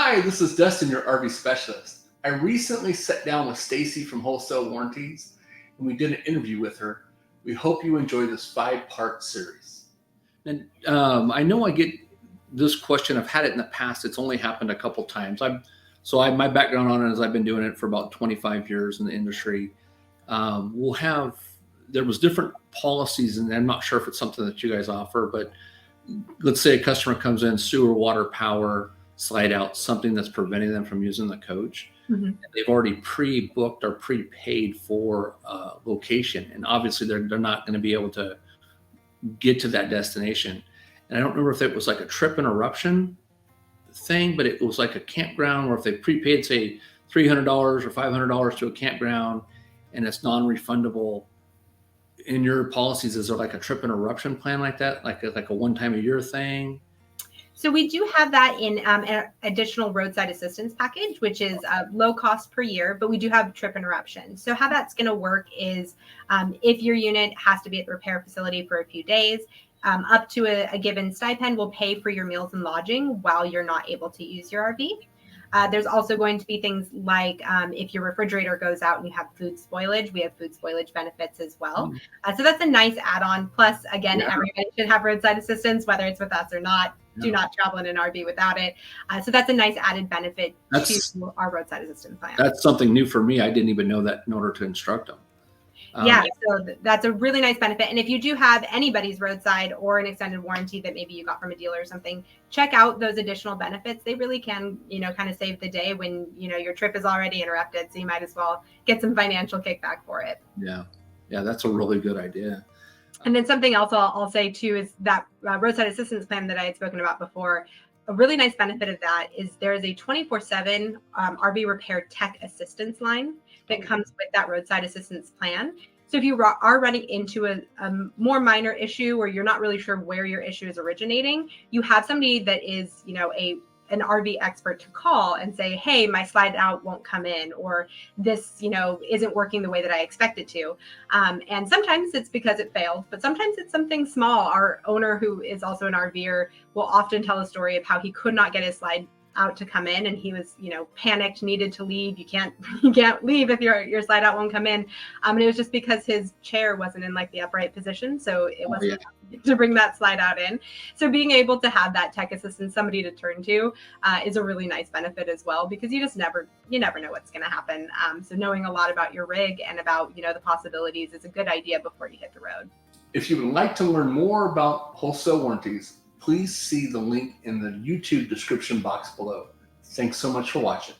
Hi, this is Dustin, your RV specialist. I recently sat down with Stacy from Wholesale Warranties, and we did an interview with her. We hope you enjoy this 5-part series. And I know I get this question. I've had it in the past. It's only happened a couple times. My background on it is I've been doing it for about 25 years in the industry. There was different policies, and I'm not sure if it's something that you guys offer, but let's say a customer comes in, sewer, water, power, slide out, something that's preventing them from using the coach. Mm-hmm. They've already pre-booked or prepaid for location, and obviously they're not going to be able to get to that destination. And I don't remember if it was like a trip interruption thing, but it was like a campground where if they prepaid, say, $300 or $500 to a campground and it's non-refundable. In your policies, is there like a trip interruption plan like that, like a one-time a year thing? So we do have that in an additional roadside assistance package, which is low cost per year, but we do have trip interruption. So how that's going to work is if your unit has to be at the repair facility for a few days, up to a given stipend will pay for your meals and lodging while you're not able to use your RV. There's also going to be things like if your refrigerator goes out and you have food spoilage, we have food spoilage benefits as well. So that's a nice add-on. Plus, again, everybody should have roadside assistance, whether it's with us or not. Do not travel in an RV without it. So that's a nice added benefit to our roadside assistance plan. That's something new for me. I didn't even know that in order to instruct them. So that's a really nice benefit. And if you do have anybody's roadside or an extended warranty that maybe you got from a dealer or something, check out those additional benefits. They really can, kind of save the day when, your trip is already interrupted. So you might as well get some financial kickback for it. Yeah, that's a really good idea. And then something else I'll say too is that roadside assistance plan that I had spoken about before. A really nice benefit of that is there is a 24/7 RV repair tech assistance line that comes with that roadside assistance plan. So if you are running into a more minor issue or you're not really sure where your issue is originating, you have somebody that is, an RV expert to call and say, hey, my slide out won't come in, or this, isn't working the way that I expect it to. And sometimes it's because it failed, but sometimes it's something small. Our owner, who is also an RVer, will often tell a story of how he could not get his slide out to come in, and he was, panicked, needed to leave. You can't leave if your slide out won't come in. And it was just because his chair wasn't in like the upright position, so it wasn't to bring that slide out in. So being able to have that tech assistant, somebody to turn to, is a really nice benefit as well, because you never know what's going to happen. So knowing a lot about your rig and about the possibilities is a good idea before you hit the road. If you would like to learn more about Wholesale Warranties, please see the link in the YouTube description box below. Thanks so much for watching.